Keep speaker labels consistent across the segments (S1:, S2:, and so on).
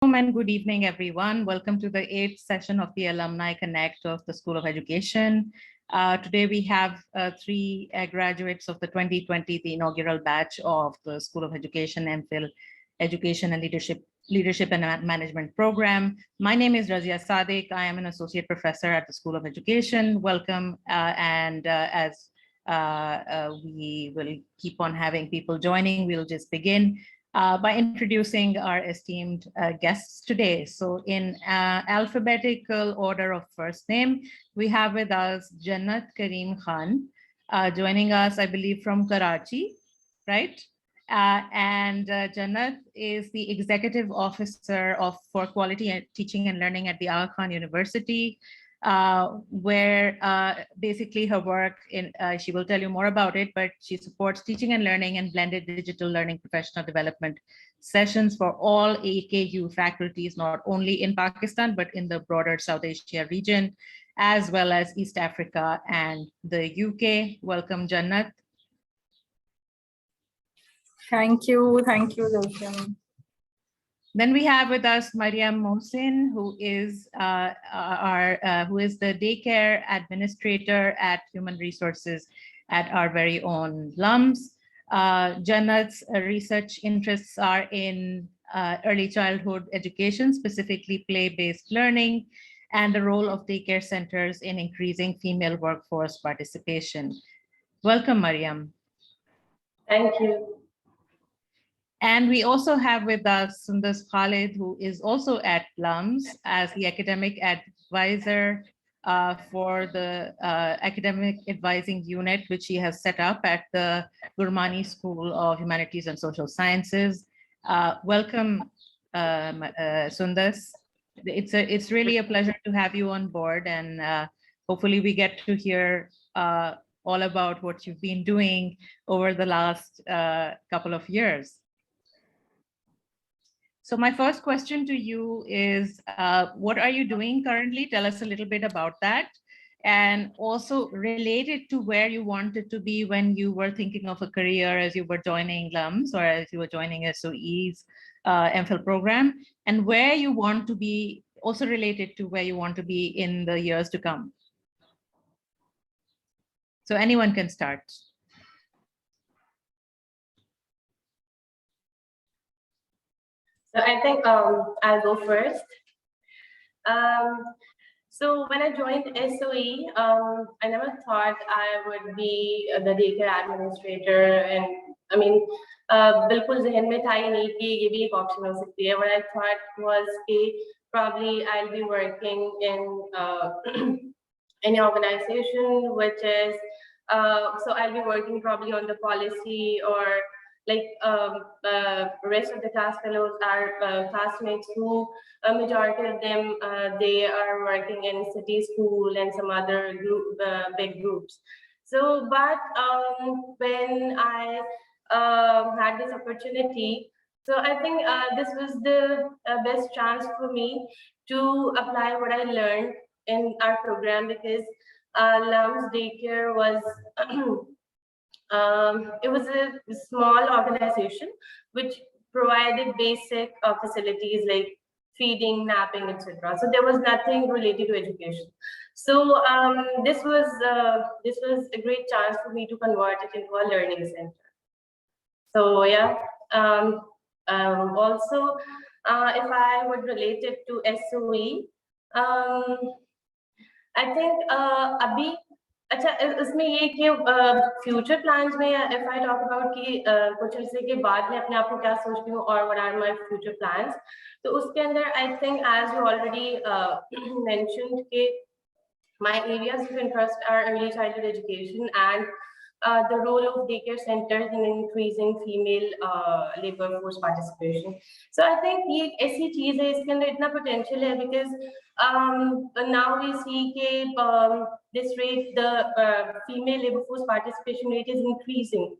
S1: And good evening, everyone. Welcome to the 8th session of the Alumni Connect of the School of Education. Today we have three graduates of the 2020, the inaugural batch of the School of Education, MPhil Education and Leadership and Management program. My name is Razia Sadik. I am an associate professor at the School of Education. Welcome, as we will keep on having people joining, we'll just begin by introducing our esteemed guests today. So in alphabetical order of first name, we have with us Jannat Khan, joining us, I believe, from Karachi, right? Jannat is the Executive Officer for Quality Teaching and Learning at the Aga Khan University, where basically her work she will tell you more about it, but she supports teaching and learning and blended digital learning professional development sessions for all AKU faculties, not only in Pakistan, but in the broader South Asia region, as well as East Africa and the UK. Welcome, Jannat.
S2: Thank you, Roshan.
S1: Then we have with us Maryam Mohsin, who is the daycare administrator at Human Resources at our very own LUMS. Jannat's research interests are in early childhood education, specifically play-based learning, and the role of daycare centers in increasing female workforce participation. Welcome, Maryam.
S3: Thank you.
S1: And we also have with us Sundus Khalid, who is also at LUMS as the academic advisor for the academic advising unit, which he has set up at the Gurmani School of Humanities and Social Sciences. Welcome, Sundus. It's really a pleasure to have you on board, and hopefully we get to hear all about what you've been doing over the last couple of years. So my first question to you is, what are you doing currently? Tell us a little bit about that. And also related to where you wanted to be when you were thinking of a career as you were joining LUMS or as you were joining SOE's MPhil program, and where you want to be, also related to where you want to be in the years to come. So anyone can start.
S3: So I think I'll go first. So when I joined SOE, I never thought I would be the daycare administrator, and I mean, बिल्कुल ज़हन में था ही नहीं कि ये भी एक option हो सकती है. What I thought was कि probably I'll be working in an organization which is so I'll be working probably on the policy, or like rest of the class fellows are classmates who majority of them they are working in city school and some other group, big groups. So but when I had this opportunity, so I think this was the best chance for me to apply what I learned in our program, because LUMS daycare was it was a small organization which provided basic facilities like feeding, napping, etc. So there was nothing related to education. So this was a great chance for me to convert it into a learning center. So yeah. Also, if I would relate it to SOE, I think अभी अच्छा इसमें ये कि future plans में if I talk about कि कुछ अर्से के बाद मैं अपने आप को क्या सोचती हूँ और what are my future plans, तो उसके अंदर I think as you already mentioned कि my areas of interest are early childhood education and the role of daycare centers in increasing female labor force participation. So I think ये एक ऐसी चीज है इसके अंदर इतना potential है, because now we see कि this rate, the female labor force participation rate is increasing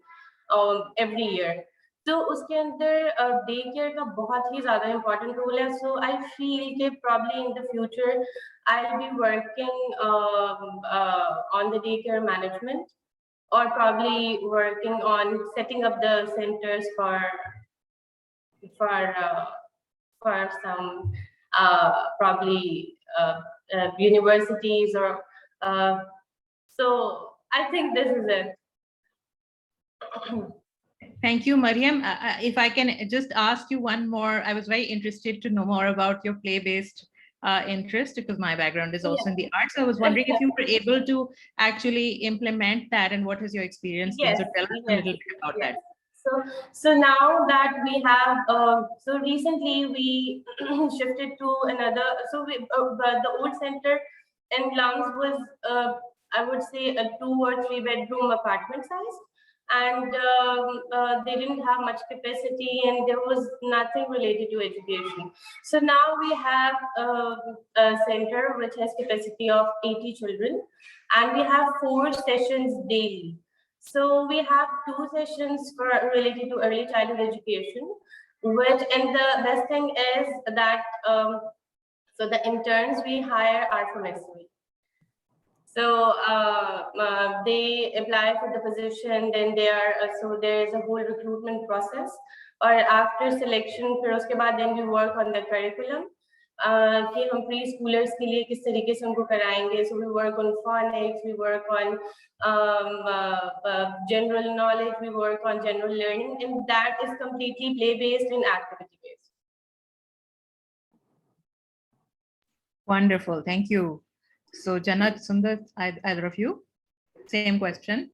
S3: every year. तो उसके अंदर daycare का बहुत ही ज़्यादा important role है. So I feel कि probably in the future I'll be working on the daycare management, or probably working on setting up the centers for for some probably universities or so I think this is it.
S1: Thank you, Maryam. If I can just ask you one more, I was very interested to know more about your play-based interest because my background is also in the arts. So I was wondering if you were able to actually implement that and what has your experience been? So tell us a little bit about that.
S3: So now that we have, so recently we shifted to another, so the old center in LUMS was, I would say, a 2 or 3 bedroom apartment size. And they didn't have much capacity and there was nothing related to education. So now we have a center which has capacity of 80 children and we have 4 sessions daily. So we have 2 sessions related to early childhood education, which, and the best thing is that, so the interns we hire are from SOE. So they apply for the position, then they are, so there's a whole recruitment process. Or after selection, फिर उसके बाद then we work on the curriculum. कि हम preschoolers के लिए किस तरीके से उनको कराएंगे. So we work on phonics, we work on general knowledge, we work on general learning, and that is completely play-based and activity-based.
S1: Wonderful, thank you. So Jannat, Sundus, either of you? Same question.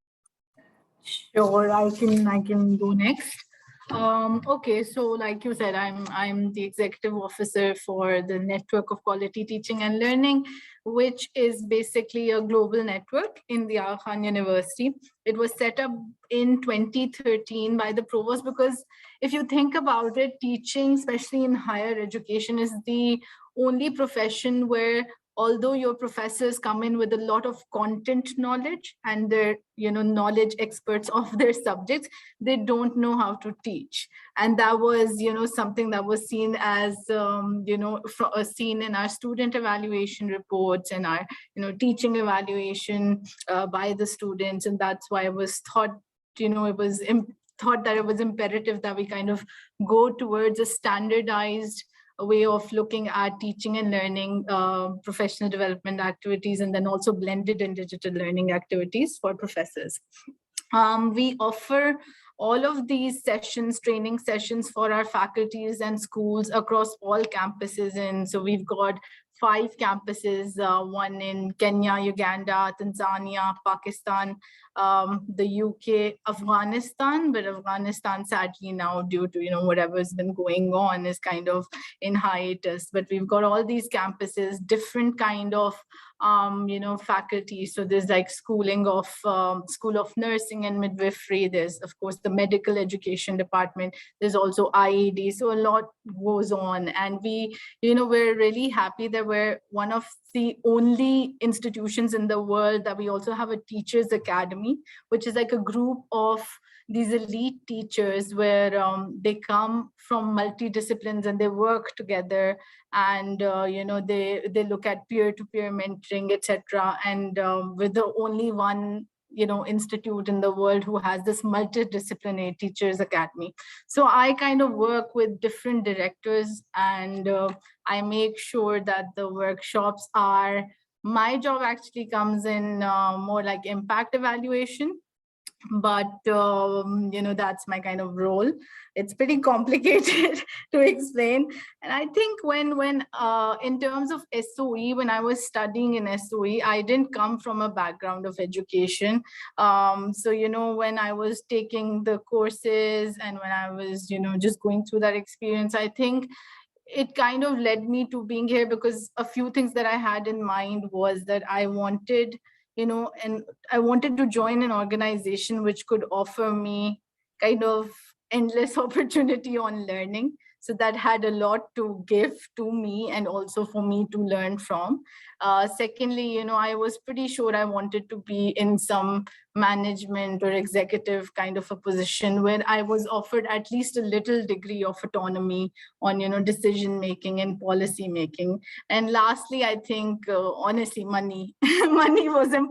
S2: Sure, I can go next. Okay, so like you said, I'm the executive officer for the Network of Quality Teaching and Learning, which is basically a global network in the Ahsan University. It was set up in 2013 by the provost because if you think about it, teaching, especially in higher education, is the only profession where although your professors come in with a lot of content knowledge and they're, knowledge experts of their subjects, they don't know how to teach. And that was, something that was seen as, seen in our student evaluation reports and our, teaching evaluation by the students. And that's why it was thought, thought that it was imperative that we kind of go towards a standardized a way of looking at teaching and learning, professional development activities, and then also blended and digital learning activities for professors. We offer all of these sessions, training sessions for our faculties and schools across all campuses. And so we've got 5 campuses, one in Kenya, Uganda, Tanzania, Pakistan, the UK, Afghanistan, but Afghanistan sadly now due to whatever's been going on is kind of in hiatus. But we've got all these campuses, different kind of faculty. So there's like schooling of School of Nursing and Midwifery. There's of course the medical education department. There's also IED. So a lot goes on, and we're really happy that we're one of the only institutions in the world that we also have a teachers academy, which is like a group of these elite teachers where they come from multidisciplines and they work together, and they look at peer-to-peer mentoring, etc. And we're the only one institute in the world who has this multidisciplinary teachers academy. So I kind of work with different directors, and I make sure that the workshops are, my job actually comes in more like impact evaluation, but that's my kind of role. It's pretty complicated to explain. And I think when in terms of SOE, when I was studying in SOE, I didn't come from a background of education. So when I was taking the courses and when I was just going through that experience, I think it kind of led me to being here, because a few things that I had in mind was that I wanted and I wanted to join an organization which could offer me kind of endless opportunity on learning. So that had a lot to give to me and also for me to learn from. Secondly, I was pretty sure I wanted to be in some management or executive kind of a position where I was offered at least a little degree of autonomy on, decision making and policy making. And lastly, I think, honestly, money. Money was an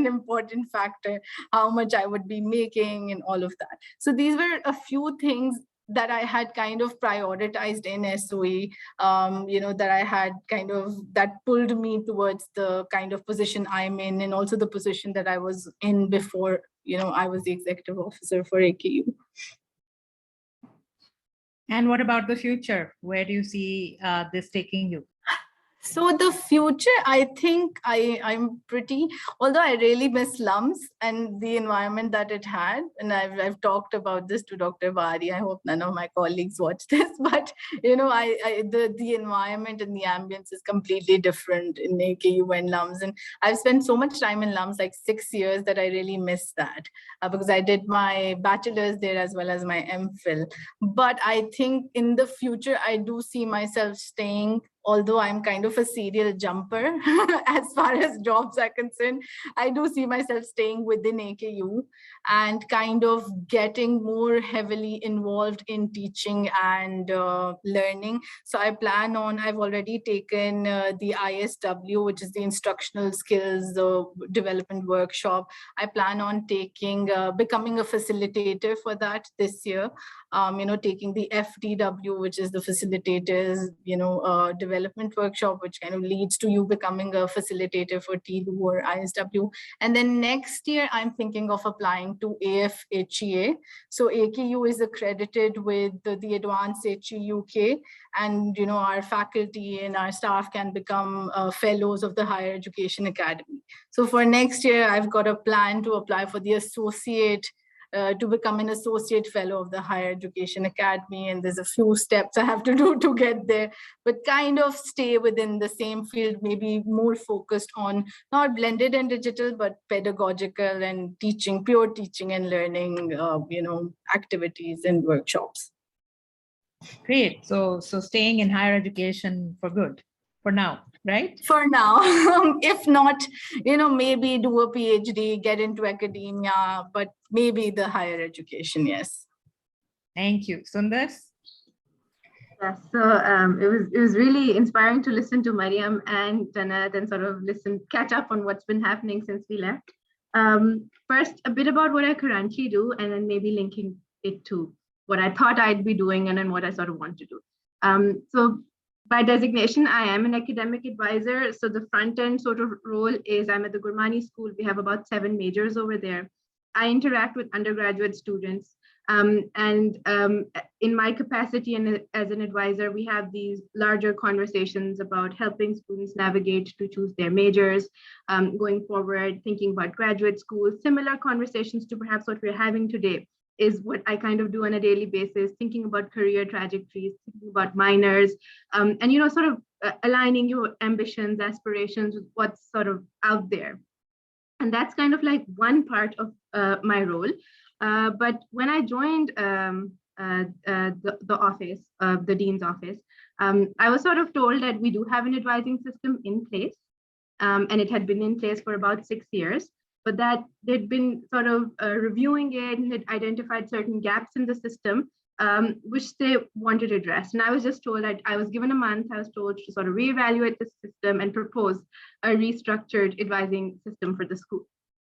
S2: important factor, how much I would be making and all of that. So these were a few things that I had kind of prioritized in SOE, that I had kind of, that pulled me towards the kind of position I'm in, and also the position that I was in before, I was the executive officer for AKU.
S1: And what about the future? Where do you see this taking you?
S2: So the future, I think I'm pretty, although I really miss LUMS and the environment that it had, and I've talked about this to Dr. Bari. I hope none of my colleagues watch this, but the environment and the ambience is completely different in AKU and LUMS. And I've spent so much time in LUMS, like 6 years, that I really miss that because I did my bachelor's there as well as my MPhil. But I think in the future, I do see myself staying, although I'm kind of a serial jumper as far as jobs are concerned, I do see myself staying within AKU and kind of getting more heavily involved in teaching and learning. So I plan on, I've already taken the ISW, which is the Instructional Skills Development Workshop. I plan on taking, becoming a facilitator for that this year. Taking the FDW, which is the Facilitators, Development Workshop, which kind of leads to you becoming a facilitator for TLU or ISW. And then next year, I'm thinking of applying to AFHEA. So AKU is accredited with the Advanced HE UK, and our faculty and our staff can become fellows of the Higher Education Academy. So for next year, I've got a plan to apply for the associate, to become an associate fellow of the Higher Education Academy. And there's a few steps I have to do to get there, but kind of stay within the same field, maybe more focused on not blended and digital, but pedagogical and teaching, pure teaching and learning, activities and workshops.
S1: Great. So staying in higher education for good, for now, right?
S2: For now, if not, maybe do a PhD, get into academia, but maybe the higher education, yes.
S1: Thank you. Sundus?
S4: Yes, so it was really inspiring to listen to Maryam and Jannat and sort of catch up on what's been happening since we left. First, a bit about what I currently do, and then maybe linking it to what I thought I'd be doing and then what I sort of want to do. So by designation, I am an academic advisor. So the front end sort of role is I'm at the Gurmani School. We have about 7 majors over there. I interact with undergraduate students. In my capacity and as an advisor, we have these larger conversations about helping students navigate to choose their majors, going forward, thinking about graduate school. Similar conversations to perhaps what we're having today is what I kind of do on a daily basis, thinking about career trajectories, thinking about minors, and sort of aligning your ambitions, aspirations with what's sort of out there. And that's kind of like one part of my role. But when I joined the office, the dean's office, I was sort of told that we do have an advising system in place, and it had been in place for about 6 years, but that they'd been sort of reviewing it and had identified certain gaps in the system, which they wanted to address. And I was just told that I was given a month, I was told to sort of reevaluate the system and propose a restructured advising system for the school.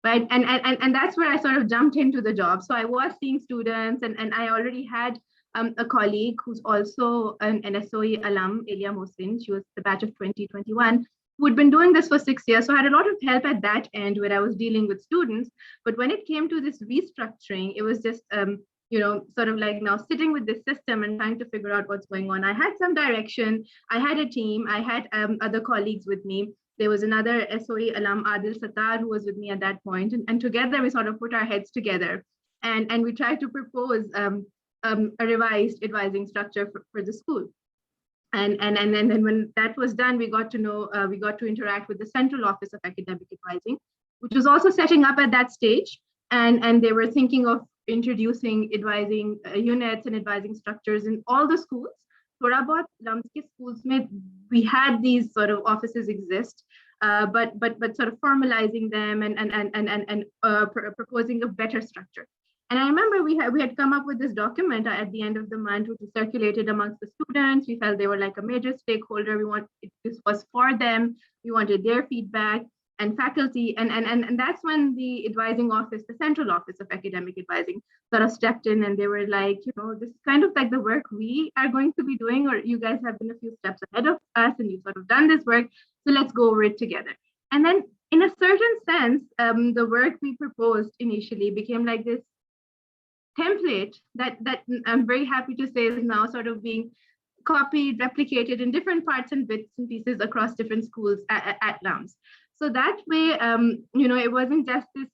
S4: Right. And that's where I sort of jumped into the job. So I was seeing students, and I already had a colleague who's also an SOE alum, Mohsin. She was the batch of 2021, who had been doing this for 6 years. So I had a lot of help at that end where I was dealing with students. But when it came to this restructuring, it was just, sort of like now sitting with this system and trying to figure out what's going on. I had some direction. I had a team. I had other colleagues with me. There was another SOE alum, Adil Sattar, who was with me at that point. And together we sort of put our heads together and we tried to propose a revised advising structure for the school. And then when that was done, we got to interact with the Central Office of Academic Advising, which was also setting up at that stage. And they were thinking of introducing advising units and advising structures in all the schools. Thoda bahut LUMS ke schools mein we had these sort of offices exist, but sort of formalizing them and proposing a better structure. And I remember we had come up with this document at the end of the month, which was circulated amongst the students. We felt they were like a major stakeholder. This was for them. We wanted their feedback. and faculty. And that's when the advising office, the central office of academic advising, sort of stepped in, and they were like, this is kind of like the work we are going to be doing, or you guys have been a few steps ahead of us and you've sort of done this work. So let's go over it together. And then in a certain sense, the work we proposed initially became like this template that I'm very happy to say is now sort of being copied, replicated in different parts and bits and pieces across different schools at LUMS. So that way, it wasn't just this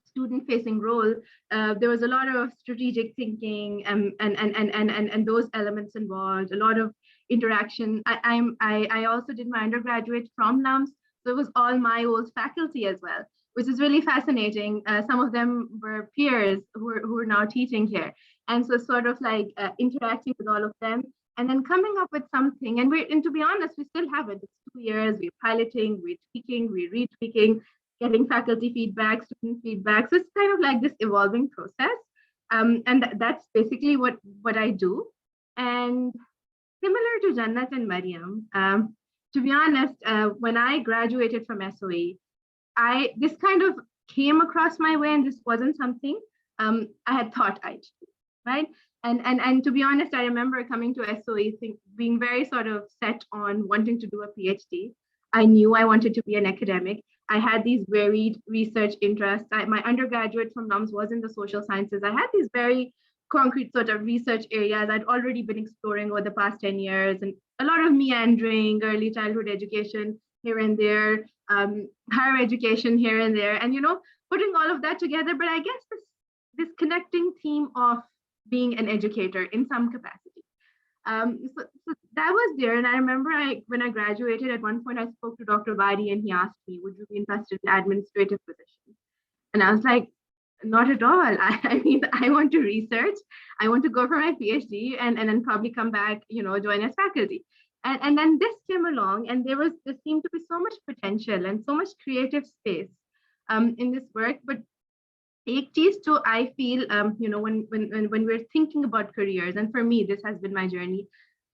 S4: student-facing role. There was a lot of strategic thinking and those elements involved, a lot of interaction. I also did my undergraduate from LUMS, so it was all my old faculty as well, which is really fascinating. Some of them were peers who are now teaching here. And so sort of like interacting with all of them and then coming up with something. And to be honest, we still have it. It's 2 years, we're piloting, we're tweaking, we're retweaking, getting faculty feedback, student feedback. So it's kind of like this evolving process. And that's basically what I do. And similar to Jannat and Maryam, to be honest, when I graduated from SOE, this kind of came across my way, and this wasn't something I had thought I'd do, right? And to be honest, I remember coming to SOE being very sort of set on wanting to do a PhD. I knew I wanted to be an academic. I had these varied research interests. My undergraduate from LUMS was in the social sciences. I had these very concrete sort of research areas I'd already been exploring over the past 10 years, and a lot of meandering, early childhood education here and there, higher education here and there, and putting all of that together. But I guess this connecting theme of being an educator in some capacity. So that was there. And I remember when I graduated, at one point I spoke to Dr. Badi, and he asked me, would you be interested in administrative positions? And I was like, not at all. I mean, I want to research. I want to go for my PhD and then probably come back, join as faculty. And then this came along, and there seemed to be so much potential and so much creative space in this work. But एक चीज जो I feel, when we're thinking about careers, and for me, this has been my journey,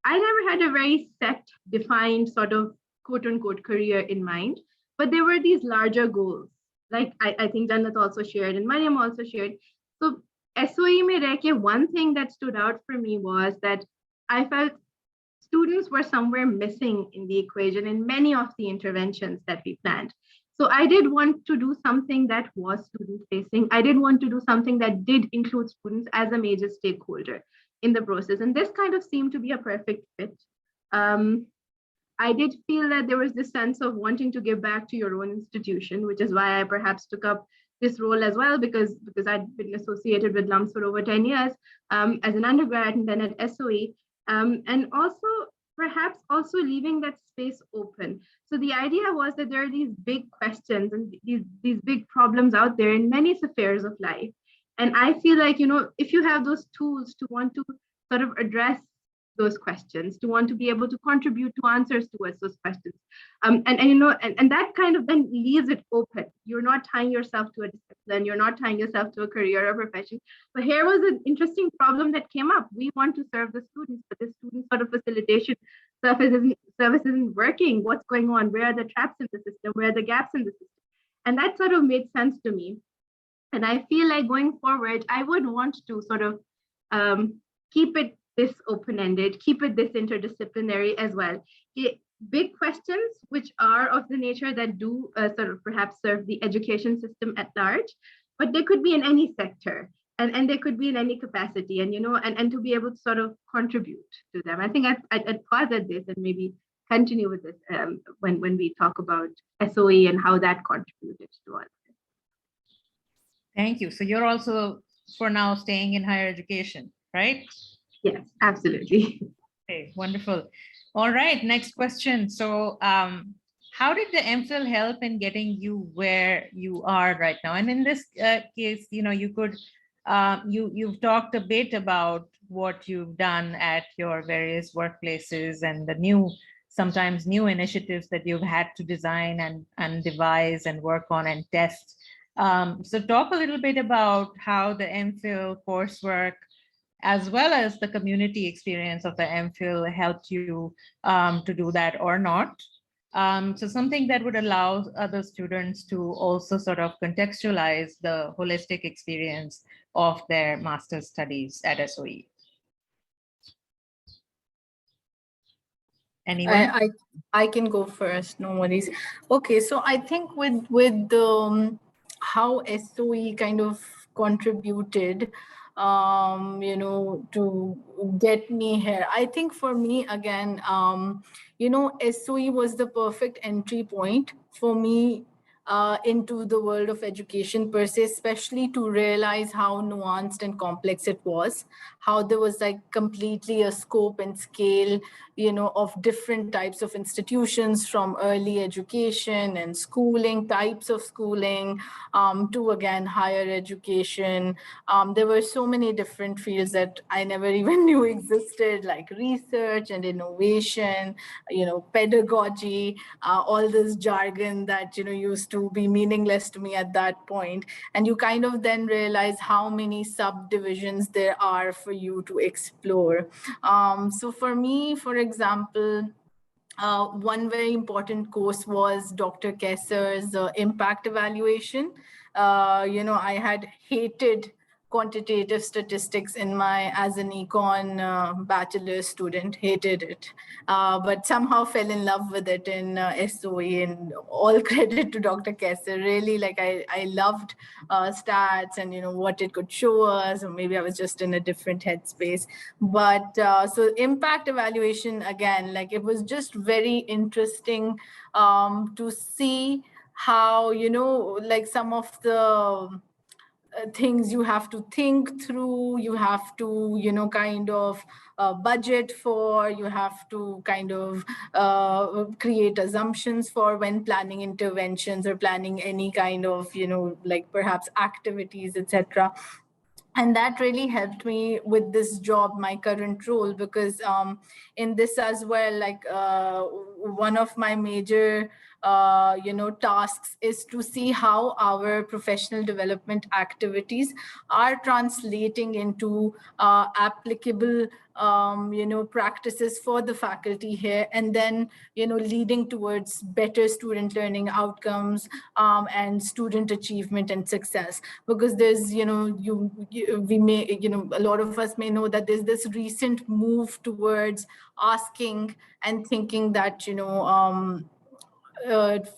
S4: I never had a very set, defined sort of quote unquote career in mind, but there were these larger goals. Like I think Jannat also shared and Maryam also shared. So SOE mein reh ke, one thing that stood out for me was that I felt students were somewhere missing in the equation in many of the interventions that we planned. So I did want to do something that was student facing. I did want to do something that did include students as a major stakeholder in the process. And this kind of seemed to be a perfect fit. I did feel that there was this sense of wanting to give back to your own institution, which is why I perhaps took up this role as well, because I'd been associated with LUMS for over 10 years as an undergrad and then at SOE. And also perhaps also leaving that space open. So the idea was that there are these big questions and these big problems out there in many spheres of life. And I feel like, if you have those tools to want to sort of address those questions, to want to be able to contribute to answers towards those questions. And that kind of then leaves it open. You're not tying yourself to a discipline, you're not tying yourself to a career or profession. But here was an interesting problem that came up. We want to serve the students, but the student sort of facilitation service isn't working. What's going on? Where are the traps in the system? Where are the gaps in the system? And that sort of made sense to me. And I feel like going forward, I would want to sort of keep it this open-ended, keep it this interdisciplinary as well. Big questions, which are of the nature that do sort of perhaps serve the education system at large, but they could be in any sector and they could be in any capacity, and and to be able to sort of contribute to them. I think I'd pause at this and maybe continue with this when we talk about SOE and how that contributed to all of this.
S1: Thank you. So you're also for now staying in higher education, right?
S4: Yes, absolutely.
S1: Okay, wonderful. All right, next question. So how did the MPhil help in getting you where you are right now? And in this case, you could, you've talked a bit about what you've done at your various workplaces and the sometimes new initiatives that you've had to design and devise and work on and test. So talk a little bit about how the MPhil coursework as well as the community experience of the MPhil helped you to do that or not. So something that would allow other students to also sort of contextualize the holistic experience of their master's studies at SOE. Anyone?
S2: I can go first, no worries. Okay, so I think with how SOE kind of contributed, to get me here. I think for me, again, SOE was the perfect entry point for me into the world of education per se, especially to realize how nuanced and complex it was, how there was like completely a scope and scale, of different types of institutions, from early education and schooling, types of schooling, to again, higher education. There were so many different fields that I never even knew existed, like research and innovation, pedagogy, all this jargon that, used to be meaningless to me at that point. And you kind of then realize how many subdivisions there are for you to explore. So for me, for example, one very important course was Dr. Kesser's impact evaluation. I had hated quantitative statistics in my, as an econ bachelor student, hated it, but somehow fell in love with it in SOE, and all credit to Dr. Kesser. Really, like I loved stats and, what it could show us, or maybe I was just in a different headspace. But so impact evaluation, again, like it was just very interesting to see how, like some of the things you have to think through, you have to, kind of budget for, you have to kind of create assumptions for when planning interventions or planning any kind of, like perhaps activities, etc. And that really helped me with this job, my current role, because in this as well, like one of my major tasks is to see how our professional development activities are translating into applicable practices for the faculty here, and then, leading towards better student learning outcomes and student achievement and success. Because there's, we may, a lot of us may know that there's this recent move towards asking and thinking that,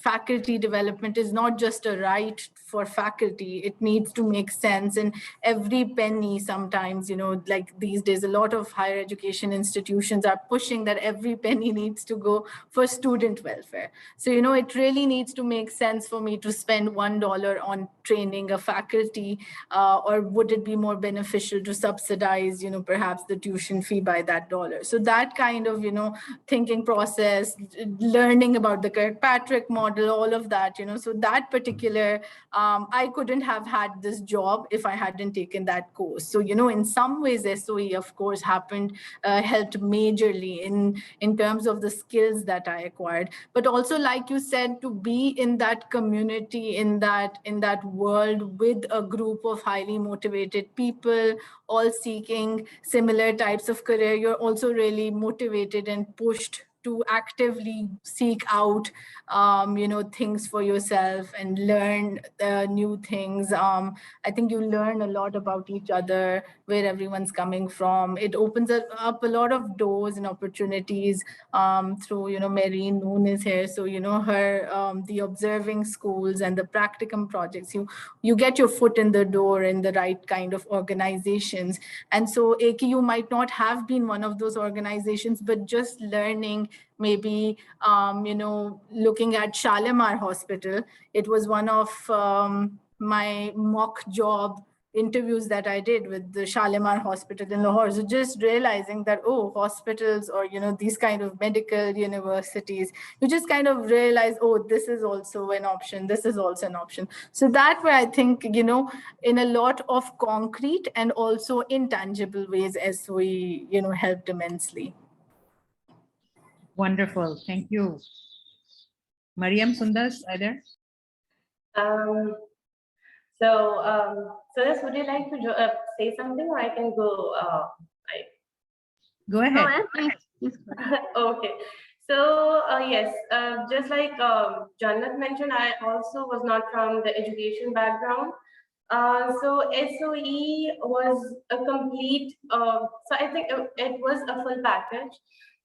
S2: faculty development is not just a right for faculty, it needs to make sense. And every penny sometimes, like these days, a lot of higher education institutions are pushing that every penny needs to go for student welfare. So, it really needs to make sense for me to spend $1 on training a faculty, or would it be more beneficial to subsidize, perhaps the tuition fee by that dollar? So that kind of, thinking process, learning about the Kirkpatrick model, all of that, so that particular, I couldn't have had this job if I hadn't taken that course. So, in some ways, SOE, of course, helped majorly in terms of the skills that I acquired. But also, like you said, to be in that community, in that world with a group of highly motivated people, all seeking similar types of career, you're also really motivated and pushed to actively seek out, things for yourself and learn new things. I think you learn a lot about each other, where everyone's coming from. It opens up a lot of doors and opportunities through, Mary Noon is here. So, her, the observing schools and the practicum projects, you get your foot in the door in the right kind of organizations. And so AKU might not have been one of those organizations, but just learning, maybe, looking at Shalimar Hospital, it was one of my mock job interviews that I did with the Shalimar Hospital in Lahore. So just realizing that, oh, hospitals or, these kind of medical universities, you just kind of realize, oh, this is also an option. This is also an option. So that way, I think, in a lot of concrete and also intangible ways, SOE, helped immensely.
S1: Wonderful. Thank you. Maryam, Sundus, are there?
S3: Sundus, would you like to say something, or I can go?
S1: Go ahead.
S3: Okay. So yes, just like Jannat mentioned, I also was not from the education background. So SOE was a complete, so I think it was a full package.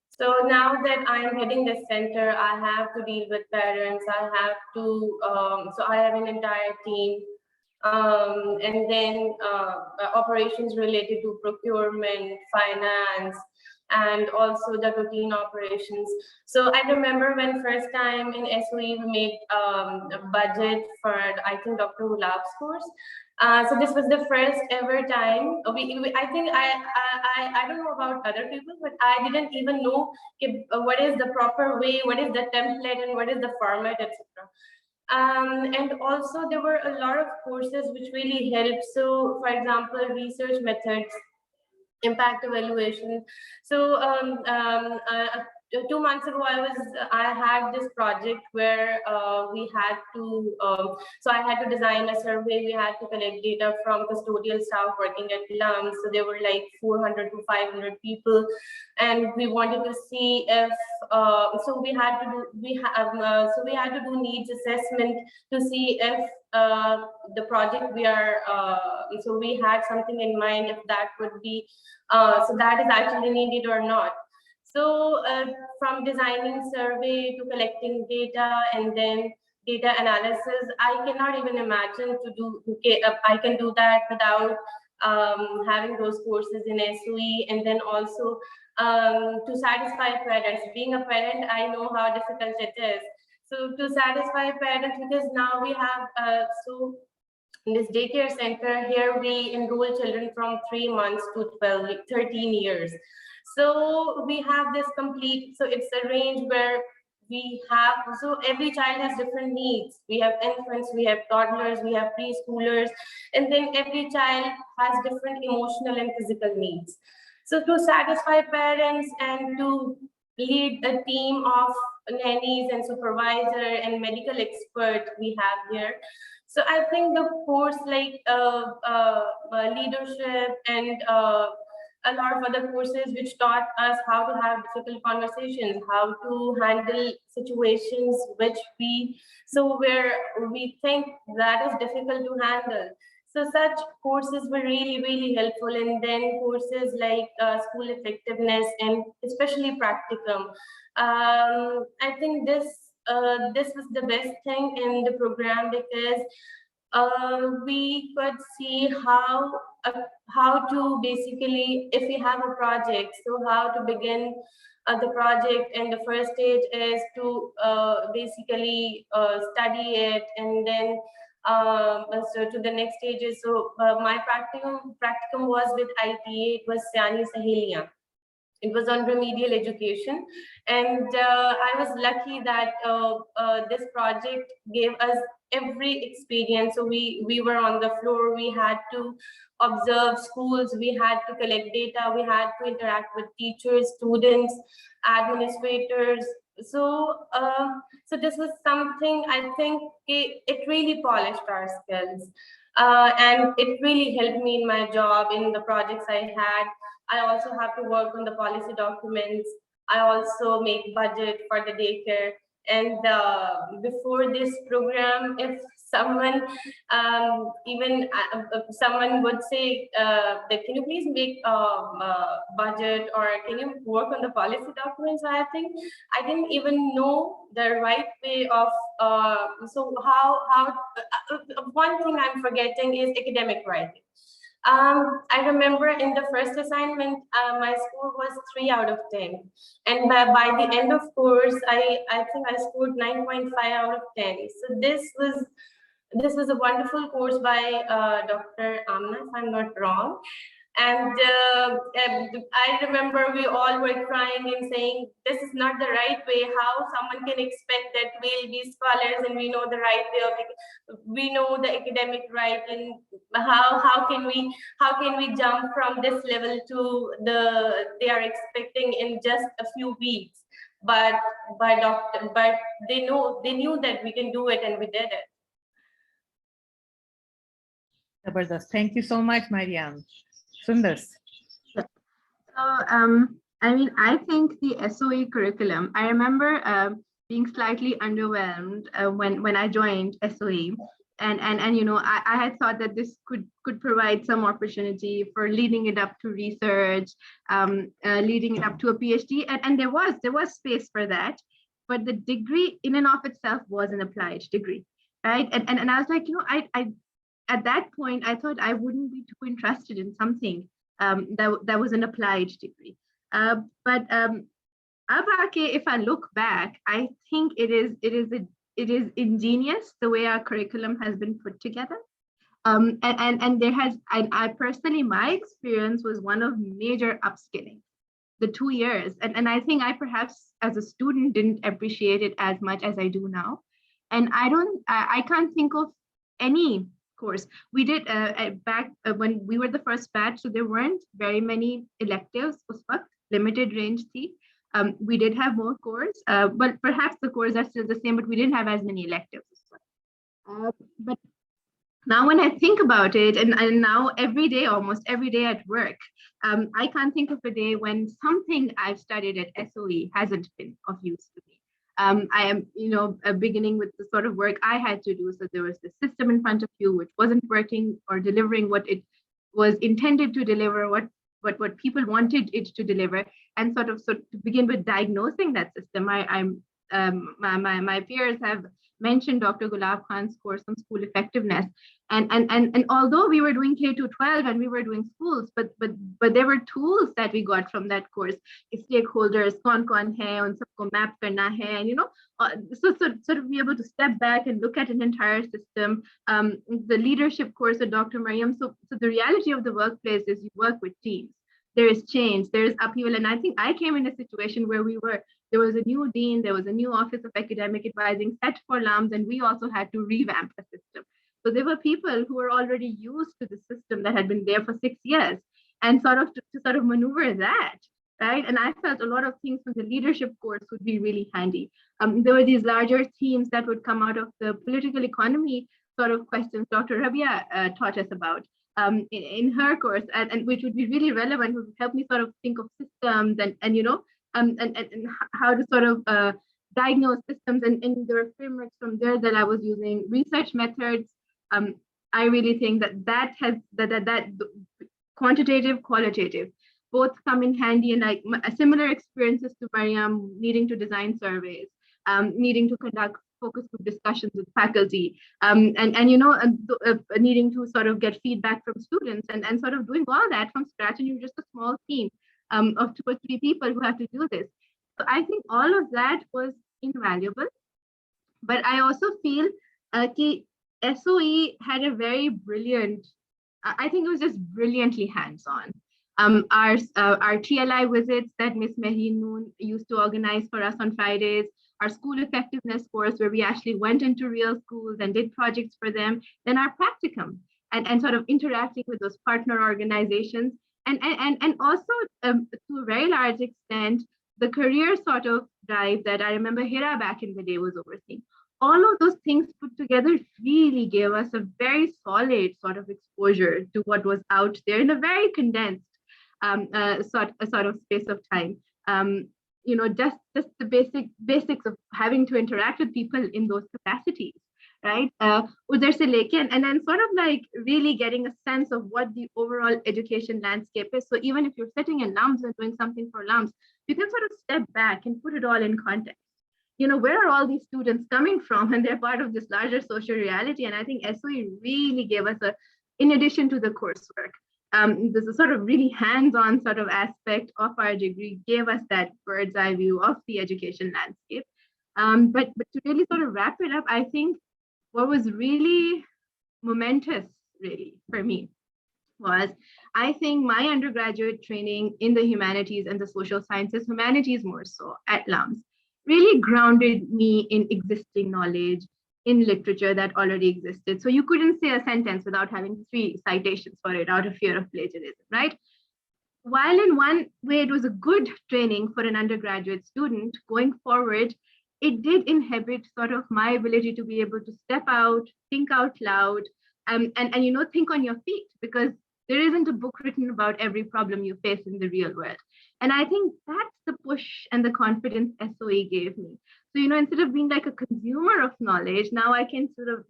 S3: So now that I am heading this center, I have to deal with parents. I have to, so I have an entire team. And then operations related to procurement, finance, and also the routine operations. So I remember when first time in SOE we made a budget for, I think, Dr. Gulab's course. So this was the first ever time I think I don't know about other people, but I didn't even know what is the proper way, what is the template, and what is the format, etc. And also there were a lot of courses which really helped. So for example, research methods, impact evaluation. So 2 months ago, I had this project where we had to, so I had to design a survey. We had to collect data from custodial staff working at LUMS. So there were like 400 to 500 people, and we wanted to see if, so we had to do needs assessment to see if the project we are, so we had something in mind if that would be, so that is actually needed or not. So from designing survey to collecting data and then data analysis, I cannot even imagine to do, I can do that without having those courses in SOE. And then also to satisfy parents. Being a parent, I know how difficult it is. So to satisfy parents, because now we have, so in this daycare center here, we enroll children from 3 months to 13 years. So we have this complete, so it's a range where we have, so every child has different needs. We have infants, we have toddlers, we have preschoolers, and then every child has different emotional and physical needs. So to satisfy parents and to lead a team of nannies and supervisor and medical expert we have here. So I think the course like leadership and a lot of other courses which taught us how to have difficult conversations, how to handle situations which where we think that is difficult to handle. So such courses were really, really helpful. And then courses like school effectiveness and especially practicum. I think this was the best thing in the program, because we could see how to basically, if we have a project, so how to begin the project. And the first stage is to basically study it, and then so to the next stages. So my practicum was with ITA. It was Syani Saheliyan. It was on remedial education, and I was lucky that this project gave us every experience. So we were on the floor, we had to observe schools, we had to collect data, we had to interact with teachers, students, administrators. So so this was something, I think it really polished our skills, and it really helped me in my job, in the projects I had. I also have to work on the policy documents. I also make budget for the daycare. And before this program, if someone, someone would say, that can you please make a budget, or can you work on the policy documents? I think I didn't even know the right way of, so one thing I'm forgetting is academic writing. I remember in the first assignment, my score was 3 out of 10. And by the end of course, I think I scored 9.5 out of 10. So this was a wonderful course by Dr. Amna, if I'm not wrong. And I remember we all were crying and saying, this is not the right way. How someone can expect that we'll be scholars and we know the right way of it. We know the academic right, and how can we jump from this level to they are expecting in just a few weeks. But they knew that we can do it, and we did it.
S1: Zabardast. Thank you so much, Maryam. Sundus.
S4: So I mean, I think the SOE curriculum, I remember being slightly underwhelmed when I joined SOE. And you know, I had thought that this could provide some opportunity for leading it up to research, leading it up to a PhD, and there was space for that, but the degree in and of itself was an applied degree, right? And I was like, you know, I at that point I thought I wouldn't be too interested in something that was an applied degree. But Abake, if I look back, I think it is ingenious the way our curriculum has been put together. And there has, I personally, my experience was one of major upskilling, the 2 years. And I think I perhaps as a student didn't appreciate it as much as I do now. And I can't think of any course. We did back when we were the first batch, so there weren't very many electives, limited range C. We did have more cores, but perhaps the cores are still the same, but we didn't have as many electives. But now when I think about it, and now every day, almost every day at work, I can't think of a day when something I've studied at SOE hasn't been of use to me. I am, you know, beginning with the sort of work I had to do. So there was the system in front of you, which wasn't working or delivering what it was intended to deliver, what people wanted it to deliver, and sort of to begin with diagnosing that system. My peers have mentioned Dr. Gulab Khan's course on school effectiveness, and although we were doing K to 12 and we were doing schools, but there were tools that we got from that course. Stakeholders, kaun hai, un sabko map karna hai, and you know, so sort of be able to step back and look at an entire system. The leadership course at Dr. Maryam. So the reality of the workplace is you work with teams. There is change, there is upheaval, and I think I came in a situation where there was a new dean, there was a new Office of Academic Advising set for LUMS, and we also had to revamp the system. So there were people who were already used to the system that had been there for 6 years, and sort of to sort of maneuver that, right? And I felt a lot of things from the leadership course would be really handy. There were these larger themes that would come out of the political economy sort of questions Dr. Razia taught us about. In her course, and which would be really relevant, would help me sort of think of systems and you know, and how to sort of diagnose systems, and there are frameworks from there that I was using, research methods. I really think that quantitative, qualitative, both come in handy, and like similar experiences to Maryam, needing to design surveys, needing to conduct focus group discussions with faculty, and you know, needing to sort of get feedback from students, and sort of doing all that from scratch, and you're just a small team of 2 or 3 people who have to do this. So I think all of that was invaluable, but I also feel that SOE had a very brilliant, I think it was just brilliantly hands-on. Our TLI visits that Miss Mehin Noon used to organize for us on Fridays, our school effectiveness course where we actually went into real schools and did projects for them, then our practicum and sort of interacting with those partner organizations, and also to a very large extent, the career sort of drive that I remember Hira back in the day was overseeing. All of those things put together really gave us a very solid sort of exposure to what was out there in a very condensed sort of space of time. You know, just the basics of having to interact with people in those capacities, right? Udhar se leke, and then sort of like really getting a sense of what the overall education landscape is. So even if you're sitting in LUMS and doing something for LUMS, you can sort of step back and put it all in context. You know, where are all these students coming from? And they're part of this larger social reality. And I think SOE really gave us in addition to the coursework, there's a sort of really hands-on sort of aspect of our degree, gave us that bird's eye view of the education landscape. But to really sort of wrap it up, I think what was really momentous really for me was, I think my undergraduate training in the humanities and the social sciences, humanities more so at LUMS, really grounded me in existing knowledge, in literature that already existed. So you couldn't say a sentence without having 3 citations for it out of fear of plagiarism, right? While in one way it was a good training for an undergraduate student, going forward, it did inhibit sort of my ability to be able to step out, think out loud, and you know, think on your feet, because there isn't a book written about every problem you face in the real world. And I think that's the push and the confidence SOE gave me. So, instead of being like a consumer of knowledge, now I can sort of,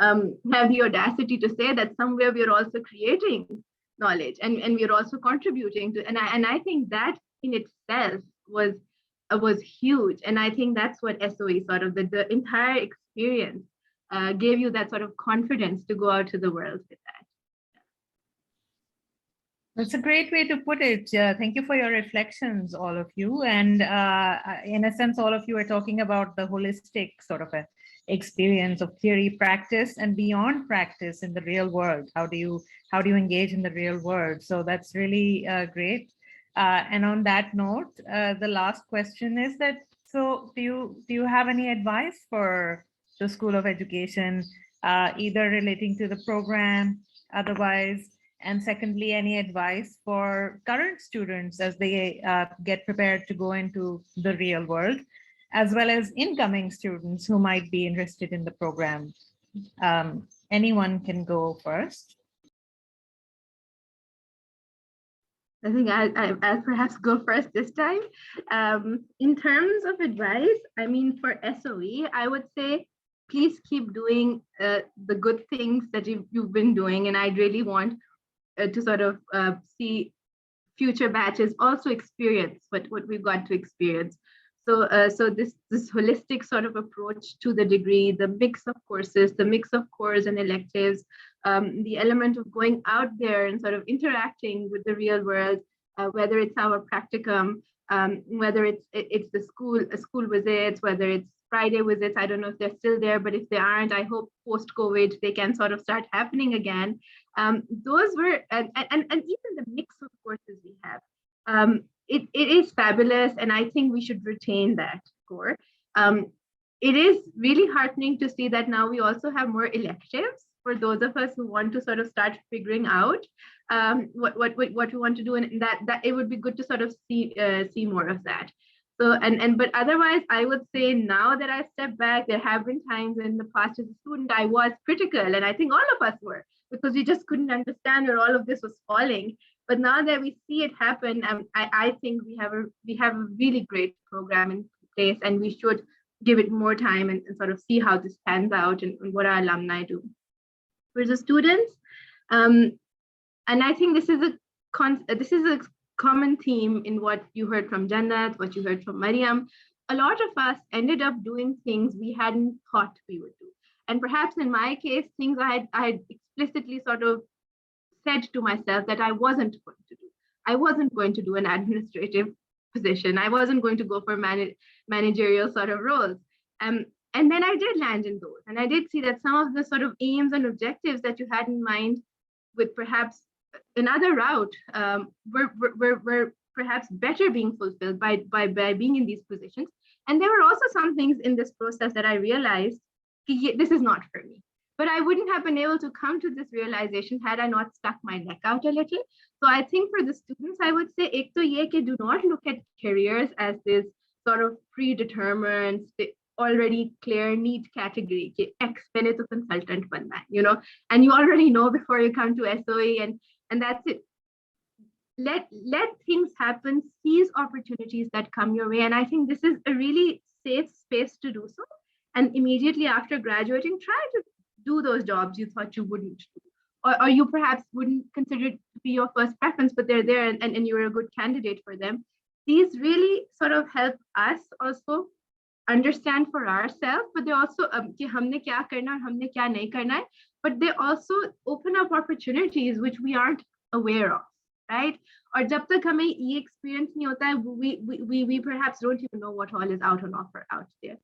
S4: have the audacity to say that somewhere we're also creating knowledge, and we're also contributing to, and I think that in itself was huge. And I think that's what SOE sort of the entire experience gave you that sort of confidence to go out to the world with that.
S1: That's a great way to put it. Thank you for your reflections, all of you. And in a sense, all of you are talking about the holistic sort of a experience of theory, practice, and beyond practice in the real world. How do you engage in the real world? So that's really great. And on that note, the last question is that, so do you have any advice for the School of Education, either relating to the program, otherwise? And secondly, any advice for current students as they get prepared to go into the real world, as well as incoming students who might be interested in the program? Anyone can go first.
S4: I think I'll perhaps go first this time. In terms of advice, I mean, for SOE, I would say, please keep doing the good things that you've been doing. And I'd really want to sort of see future batches also experience what we've got to experience. So this holistic sort of approach to the degree, the mix of courses, the mix of cores and electives, the element of going out there and sort of interacting with the real world, whether it's our practicum, whether it's the school visits, whether it's Friday visits. I don't know if they're still there, but if they aren't, I hope post-COVID they can sort of start happening again. Those were, and even the mix of courses we have, it is fabulous, and I think we should retain that core. It is really heartening to see that now we also have more electives for those of us who want to sort of start figuring out what we want to do, and that it would be good to sort of see more of that. So but otherwise, I would say now that I step back, there have been times in the past as a student I was critical, and I think all of us were, because we just couldn't understand where all of this was falling. But now that we see it happen, I think we have a really great program in place, and we should give it more time and sort of see how this pans out and what our alumni do. For the students, and I think this is a common theme in what you heard from Jannat, what you heard from Maryam. A lot of us ended up doing things we hadn't thought we would do. And perhaps in my case, things I had explicitly sort of said to myself that I wasn't going to do. I wasn't going to do an administrative position. I wasn't going to go for managerial sort of roles. And then I did land in those. And I did see that some of the sort of aims and objectives that you had in mind with perhaps another route were perhaps better being fulfilled by being in these positions. And there were also some things in this process that I realized, this is not for me. But I wouldn't have been able to come to this realization had I not stuck my neck out a little. So I think for the students, I would say, ek to ye ke do not look at careers as this sort of predetermined, already clear, neat category. X maine to consultant banna hai, and you already know before you come to SOE, and that's it. Let things happen, seize opportunities that come your way. And I think this is a really safe space to do so. And immediately after graduating, try to do those jobs you thought you wouldn't do, or you perhaps wouldn't consider it to be your first preference, but they're there and you're a good candidate for them. These really sort of help us also understand for ourselves, but they also कि हमने क्या करना और हमने क्या नहीं करना है, but they also open up opportunities which we aren't aware of, right? और जब तक हमें ये experience नहीं होता है, we perhaps don't even know what all is out on offer out there.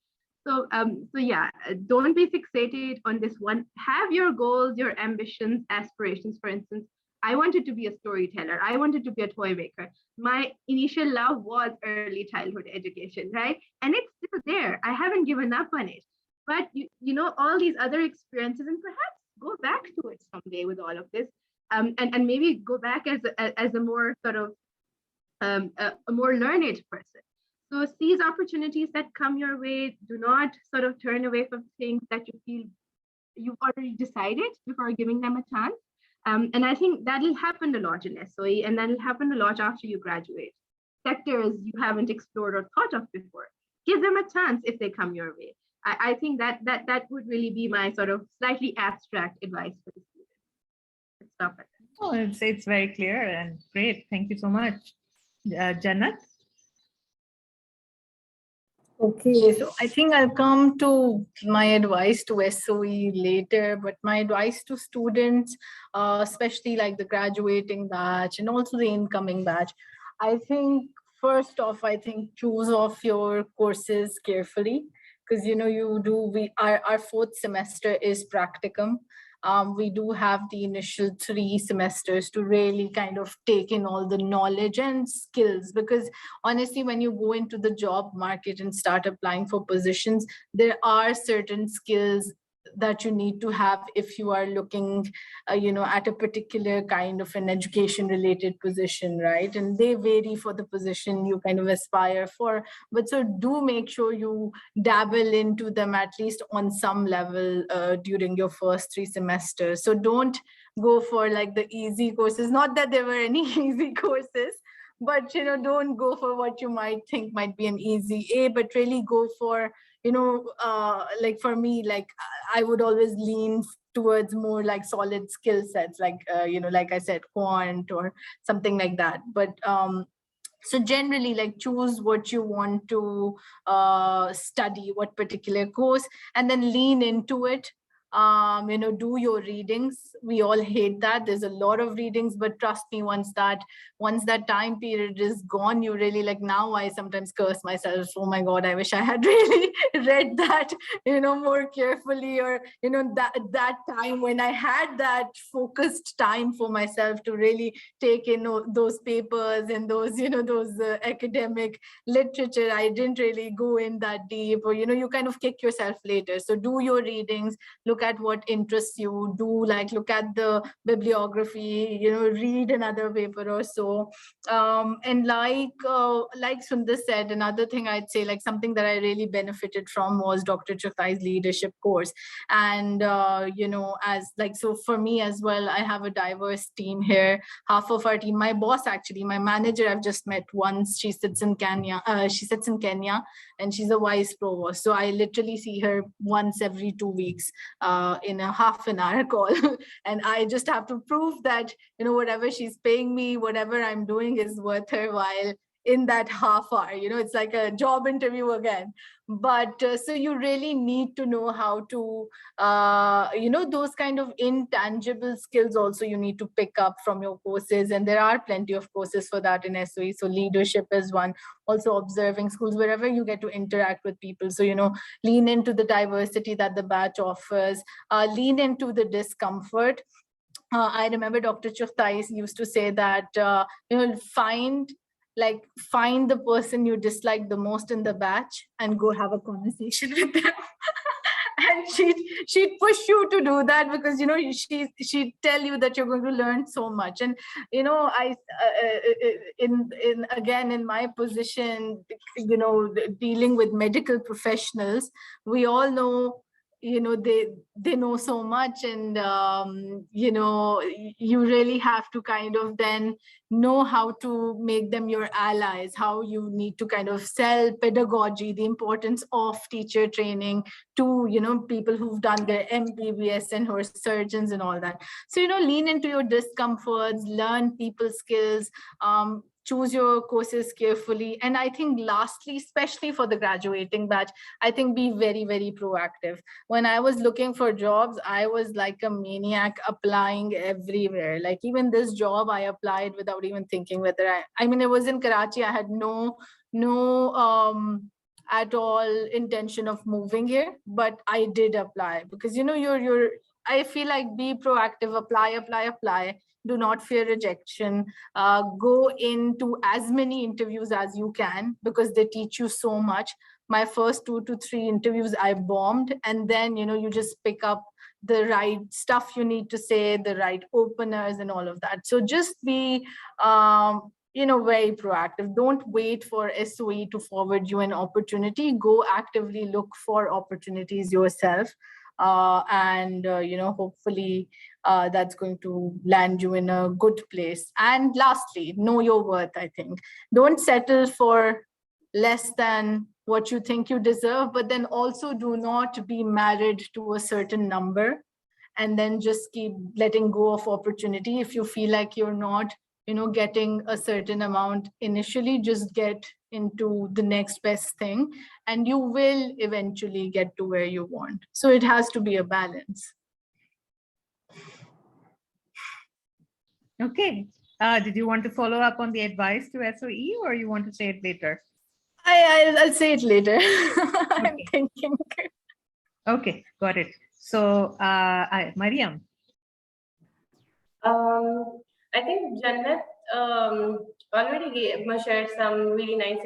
S4: So yeah, don't be fixated on this one. Have your goals, your ambitions, aspirations. For instance, I wanted to be a storyteller. I wanted to be a toy maker. My initial love was early childhood education, right? And it's still there. I haven't given up on it. But you know, all these other experiences, and perhaps go back to it someday with all of this, and maybe go back as a more sort of a more learned person. So seize opportunities that come your way. Do not sort of turn away from things that you feel you've already decided before giving them a chance. And I think that'll happen a lot in SOE, and that'll happen a lot after you graduate. Sectors you haven't explored or thought of before, give them a chance if they come your way. I think that would really be my sort of slightly abstract advice for the students. Let's stop at that.
S1: Oh, it's very clear and great. Thank you so much. Jannat?
S2: Okay, so I think I'll come to my advice to SOE later, but my advice to students, especially like the graduating batch and also the incoming batch, I think first off, I think choose off your courses carefully, because our fourth semester is practicum. We do have the initial 3 semesters to really kind of take in all the knowledge and skills, because honestly, when you go into the job market and start applying for positions, there are certain skills that you need to have if you are looking at a particular kind of an education related position, right? And they vary for the position you kind of aspire for, but so do make sure you dabble into them at least on some level during your first 3 semesters. So don't go for like the easy courses, not that there were any easy courses, but don't go for what you might think might be an easy A, but really go for like for me, like I would always lean towards more like solid skill sets, like like I said, quant or something like that. But so generally, like, choose what you want to study, what particular course, and then lean into it. Do your readings. We all hate that. There's a lot of readings, but trust me, once that time period is gone, you really, like, now I sometimes curse myself. Oh my God, I wish I had really read that, more carefully, or, that time when I had that focused time for myself to really take in those papers and those, those academic literature. I didn't really go in that deep, or, you kind of kick yourself later. So do your readings, look at what interests you, look at the bibliography, read another paper or so. And like Sundus said, another thing I'd say, like something that I really benefited from was Dr. Chothai's leadership course. And, so for me as well, I have a diverse team here. Half of our team, my boss, actually, my manager, I've just met once. She sits in Kenya, and she's a vice provost. So I literally see her once every 2 weeks in a half an hour call. And I just have to prove that, whatever she's paying me, whatever I'm doing is worth her while in that half hour. It's like a job interview again. But so you really need to know how to, those kind of intangible skills also you need to pick up from your courses. And there are plenty of courses for that in SOE. So leadership is one. Also observing schools, wherever you get to interact with people. So, lean into the diversity that the batch offers, lean into the discomfort. I remember Dr. Chothai used to say that, find the person you dislike the most in the batch and go have a conversation with them. And she'd push you to do that, because she'd tell you that you're going to learn so much. And I in my position, dealing with medical professionals, we all know, they know so much. And you really have to kind of then know how to make them your allies, how you need to kind of sell pedagogy, the importance of teacher training to people who've done their MBBS and who are surgeons and all that. So lean into your discomforts, learn people skills, choose your courses carefully. And I think lastly, especially for the graduating batch, I think be very, very proactive. When I was looking for jobs, I was like a maniac, applying everywhere. Like even this job, I applied without even thinking whether I mean, it was in Karachi. I had no at all intention of moving here, but I did apply, because I feel like, be proactive, apply. Do not fear rejection. Go into as many interviews as you can, because they teach you so much. My first 2 to 3 interviews, I bombed. And then, you just pick up the right stuff you need to say, the right openers and all of that. So just be, very proactive. Don't wait for SOE to forward you an opportunity. Go actively look for opportunities yourself. and hopefully that's going to land you in a good place. And lastly, know your worth. I think don't settle for less than what you think you deserve, but then also do not be married to a certain number and then just keep letting go of opportunity. If you feel like you're not getting a certain amount initially, just get into the next best thing and you will eventually get to where you want. So it has to be a balance.
S1: Okay. Did you want to follow up on the advice to SOE, or you want to say it later?
S2: I'll say it later. I'm
S1: Okay.
S2: thinking.
S1: Okay, got it. So, Maryam.
S3: I think Jannat already shared some really nice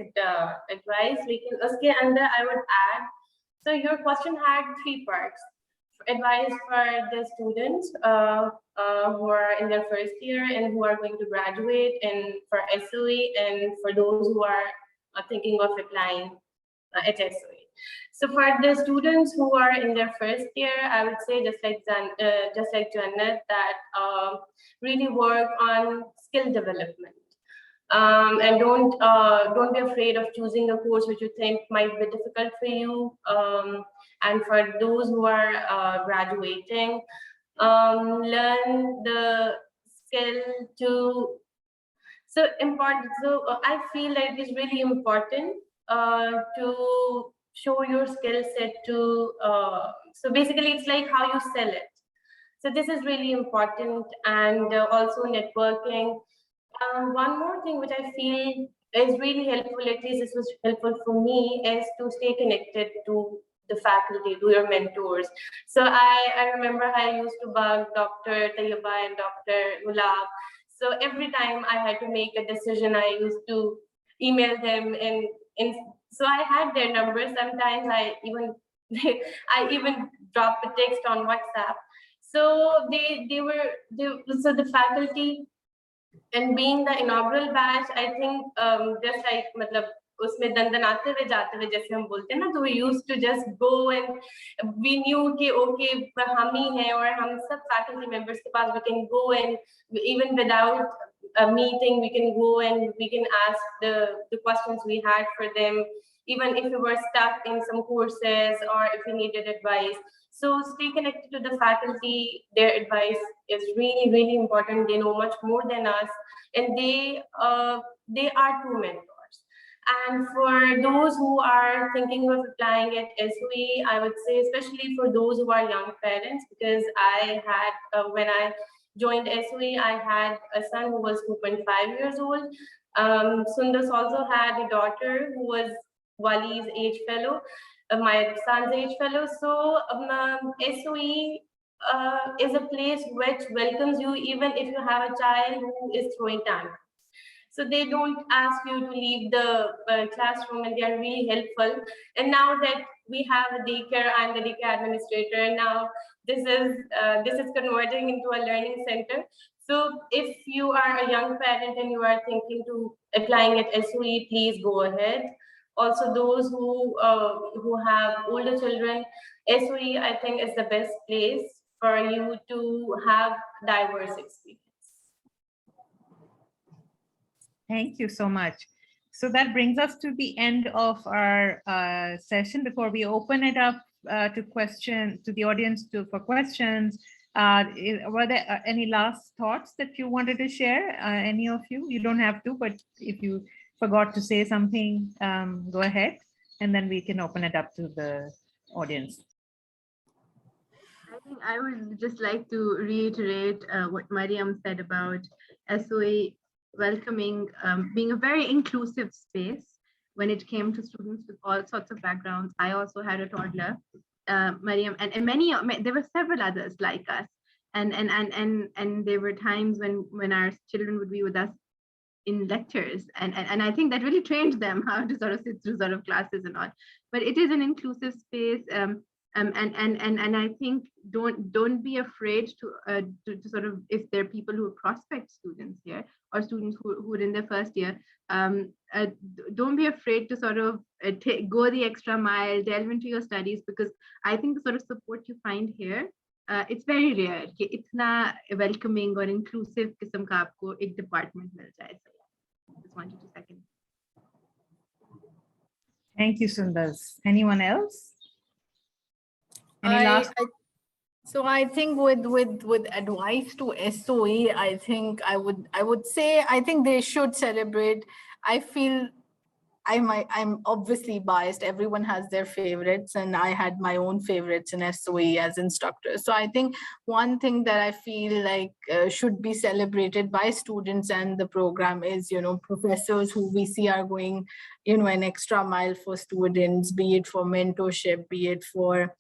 S3: advice. लेकिन उसके अंदर I would add, so your question had 3 parts. Advice for the students who are in their first year and who are going to graduate, and for SOE, and for those who are thinking of applying at SOE. So for the students who are in their first year, I would say just like Jannat, that really work on skill development, and don't be afraid of choosing a course which you think might be difficult for you. And for those who are graduating, learn the skill to. So important. So I feel like it's really important to show your skill set to. So basically, it's like how you sell it. So this is really important, and also networking. One more thing which I feel is really helpful, at least this was helpful for me, is to stay connected to the faculty, to your mentors. So I remember I used to bug Dr. Tayyaba and Dr. Gulab. So every time I had to make a decision, I used to email them, and so I had their numbers. Sometimes I even dropped a text on WhatsApp. So so the faculty, and being the inaugural batch, I think just like मतलब उसमें दंदनाते हुए जाते हुए जैसे हम बोलते हैं ना, तो we used to just go, and we knew कि okay हम ही हैं और हम सब faculty members के पास we can go, and even without a meeting we can go and we can ask the questions we had for them, even if we were stuck in some courses or if we needed advice. So stay connected to the faculty. Their advice is really, really important. They know much more than us, and they are true mentors. And for those who are thinking of applying at SOE, I would say, especially for those who are young parents, because I had, when I joined SOE, I had a son who was 2.5 years old. Sundus also had a daughter who was Wali's age fellow, my son's age fellow. So SOE is a place which welcomes you even if you have a child who is throwing tantrums. So they don't ask you to leave the classroom, and they are really helpful. And now that we have a daycare, I'm the daycare administrator, and now this is converting into a learning center. So if you are a young parent and you are thinking to applying at SOE, please go ahead. Also, those who have older children, SOE I think is the best place for you to have diverse experience.
S1: Thank you so much. So that brings us to the end of our session. Before we open it up to the audience for questions, were there any last thoughts that you wanted to share? Any of you? You don't have to, but if you forgot to say something, go ahead, and then we can open it up to the audience.
S4: I think I would just like to reiterate what Maryam said about SOE welcoming, being a very inclusive space when it came to students with all sorts of backgrounds. I also had a toddler, Maryam, and there were several others like us, and there were times when our children would be with us in lectures, and I think that really trained them how to sort of sit through sort of classes and all. But it is an inclusive space. And I think don't be afraid to sort of, if there are people who are prospect students here or students who are in their first year, don't be afraid to sort of go the extra mile, delve into your studies, because I think the sort of support you find here, it's very rare कि इतना welcoming or inclusive किस्म का आपको एक department मिल जाए. So just wanted to second.
S1: Thank you, Sundus. Anyone else? Any last?
S2: So I think with advice to SOE, I think I would say I think they should celebrate. I feel I'm obviously biased. Everyone has their favorites, and I had my own favorites in SOE as instructors. So I think one thing that I feel like should be celebrated by students and the program is, professors who we see are going, an extra mile for students, be it for mentorship, be it for,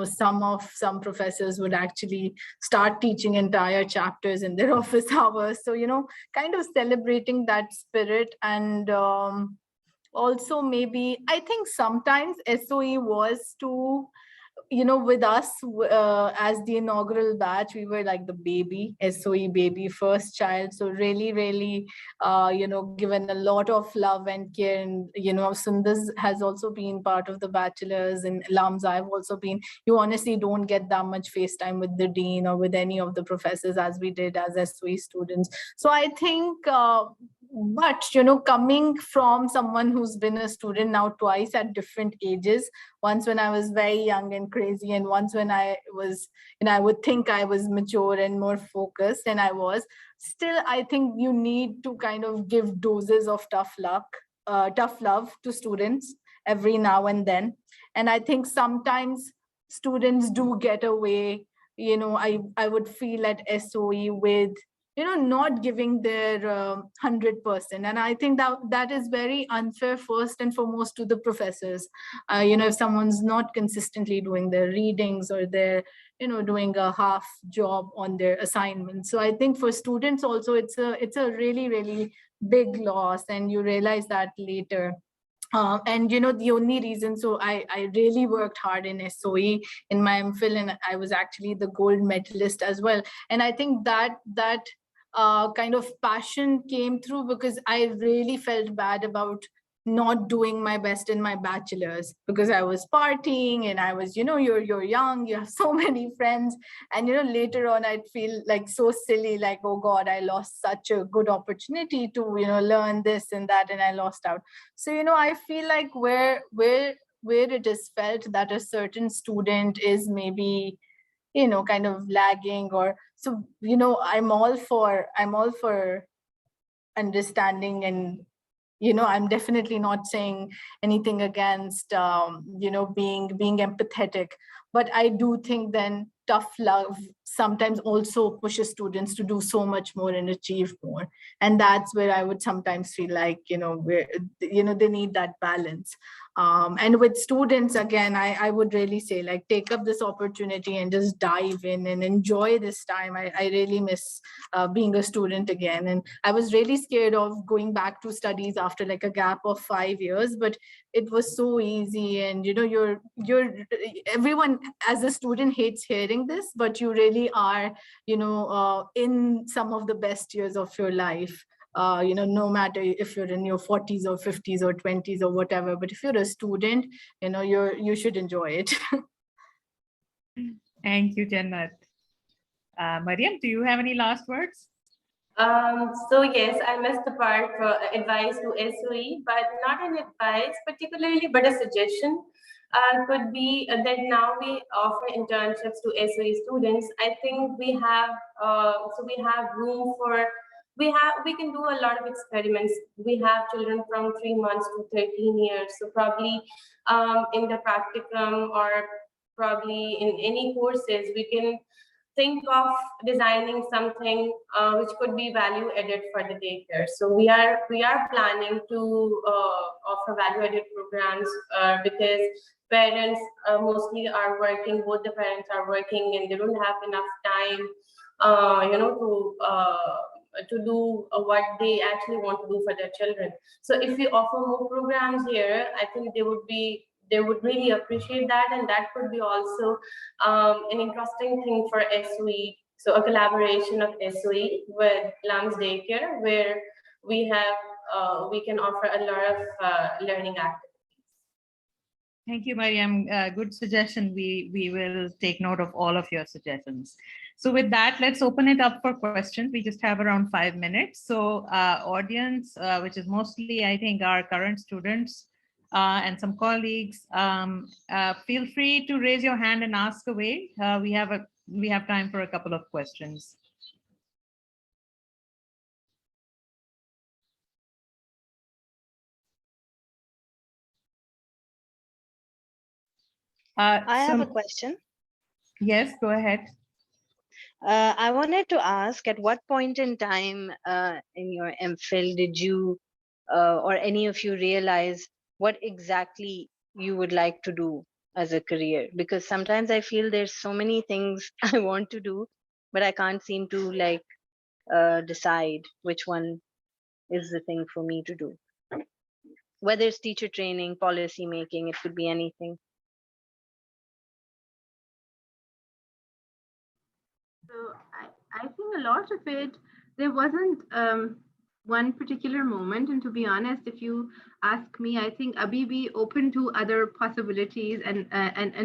S2: some professors would actually start teaching entire chapters in their office hours. So, kind of celebrating that spirit. And also maybe, I think sometimes SOE was to, with us as the inaugural batch, we were like the baby, SOE baby, first child. So really, really, given a lot of love and care. And, Sundus has also been part of the bachelors, and LUMS, I've also been. You honestly don't get that much FaceTime with the dean or with any of the professors as we did as SOE students. So I think, but, coming from someone who's been a student now twice at different ages, once when I was very young and crazy, and once when I was, I would think I was mature and more focused, and I was. Still, I think you need to kind of give doses of tough love to students every now and then. And I think sometimes students do get away, I would feel at SOE with, not giving their 100%. And I think that is very unfair, first and foremost, to the professors. If someone's not consistently doing their readings, or they're, doing a half job on their assignments. So I think for students also, it's a really, really big loss, and you realize that later. And the only reason, so I really worked hard in SOE in my MPhil, and I was actually the gold medalist as well. And I think that kind of passion came through because I really felt bad about not doing my best in my bachelor's, because I was partying and I was, you're young, you have so many friends. And, later on, I'd feel like so silly, like, oh God, I lost such a good opportunity to, learn this and that, and I lost out. So, I feel like where it is felt that a certain student is maybe, kind of lagging, or so, I'm all for understanding, and I'm definitely not saying anything against being empathetic, but I do think then tough love sometimes also pushes students to do so much more and achieve more. And that's where I would sometimes feel like, they need that balance. And with students, again, I would really say, like, take up this opportunity and just dive in and enjoy this time. I really miss being a student again. And I was really scared of going back to studies after like a gap of 5 years, but it was so easy. And, everyone as a student hates hearing this, but you really are, in some of the best years of your life. No matter if you're in your 40s or 50s or 20s or whatever, but if you're a student, you should enjoy it.
S1: Thank you, Jannat. Maryam, do you have any last words?
S3: So yes, I missed the part for advice to SOE, but not an advice particularly, but a suggestion could be that now we offer internships to SOE students. I think we have room for. We can do a lot of experiments. We have children from 3 months to 13 years. So probably in the practicum, or probably in any courses, we can think of designing something which could be value added for the daycare. So we are planning to offer value added programs because parents mostly are working. Both the parents are working, and they don't have enough time, to do what they actually want to do for their children. So if we offer more programs here, I think they would be they would really appreciate that, and that could be also an interesting thing for SOE. So a collaboration of SOE with LUMS Daycare, where we can offer a lot of learning activities.
S1: Thank you, Maryam. Good suggestion. We will take note of all of your suggestions. So with that, let's open it up for questions. We just have around 5 minutes. So audience, which is mostly, I think, our current students and some colleagues, feel free to raise your hand and ask away. We have time for a couple of questions.
S5: I have a question.
S1: Yes, go ahead.
S5: I wanted to ask, at what point in time in your MPhil did you or any of you realize what exactly you would like to do as a career? Because sometimes I feel there's so many things I want to do, but I can't seem to like decide which one is the thing for me to do. Whether it's teacher training, policy making, it could be anything.
S4: So I think a lot of it, there wasn't one particular moment. And to be honest, if you ask me, I think Abhi be open to other possibilities and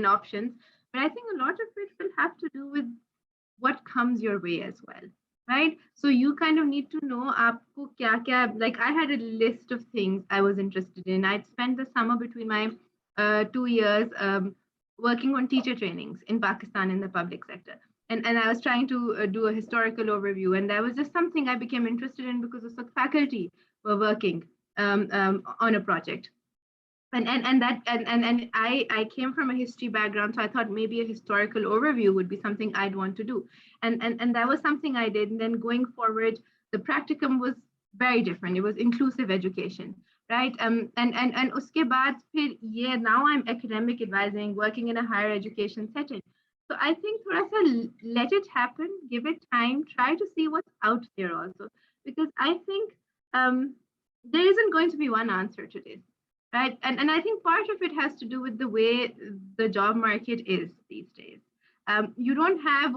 S4: options. But I think a lot of it will have to do with what comes your way as well, right? So you kind of need to know aapko kya, like I had a list of things I was interested in. I'd spent the summer between my 2 years working on teacher trainings in Pakistan in the public sector. And I was trying to do a historical overview, and that was just something I became interested in because the faculty were working on a project. And I came from a history background, so I thought maybe a historical overview would be something I'd want to do. And that was something I did. And then going forward, the practicum was very different. It was inclusive education, right? And uske baad phir, yeah, now I'm academic advising, working in a higher education setting. So I think thoda sa let it happen, give it time, try to see what's out there also. Because I think there isn't going to be one answer to this. Right. And I think part of it has to do with the way the job market is these days. You don't have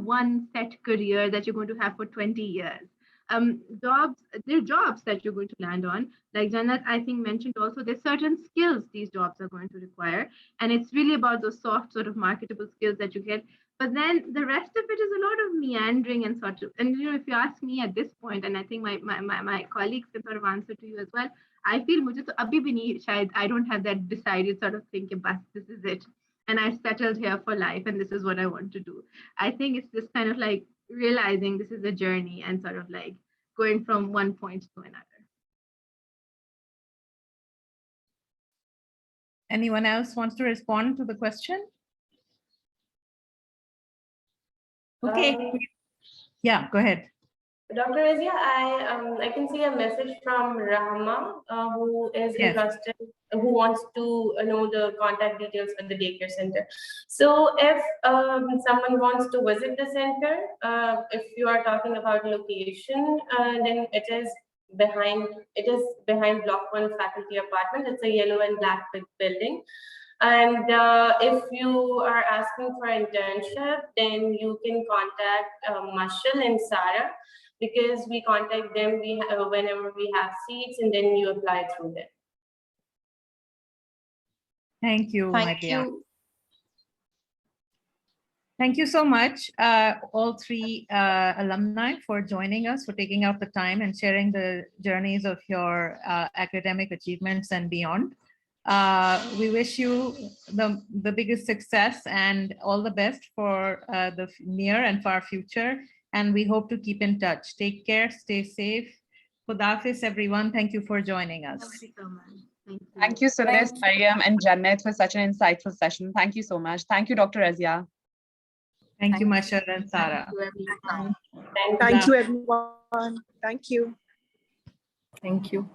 S4: one set career that you're going to have for 20 years. There are jobs that you're going to land on. Like Jannat, I think, mentioned also, there's certain skills these jobs are going to require. And it's really about those soft sort of marketable skills that you get. But then the rest of it is a lot of meandering and sort of, and if you ask me at this point, and I think my colleagues can sort of answer to you as well, I feel mujhe to abhi bhi nahi, shayad I don't have that decided sort of thing, bas, this is it. And I've settled here for life and this is what I want to do. I think it's this kind of like realizing this is a journey and sort of like going from one point to another.
S1: Anyone else wants to respond to the question? Okay. Yeah, go ahead.
S3: Dr. Razia, I can see a message from Rahma, who is interested, who wants to know the contact details at the daycare center. So if someone wants to visit the center, if you are talking about location, then it is behind Block 1 faculty apartment. It's a yellow and black building. And if you are asking for internship, then you can contact Marshall and Sarah, because we contact them whenever we have seats, and then you apply through them.
S1: Thank you, my dear. Thank you so much, all three alumni, for joining us, for taking out the time and sharing the journeys of your academic achievements and beyond. We wish you the biggest success and all the best for the near and far future. And we hope to keep in touch. Take care, stay safe. Khudafis, everyone. Thank you for joining us.
S4: Thank you so much.
S6: Thank you, Sundus, Maryam, and Jannat, for such an insightful session. Thank you so much. Thank you, Dr. Razia.
S1: Thank you, Marshall and Sarah.
S2: Thank you, everyone.
S7: Thank you.
S2: Thank you.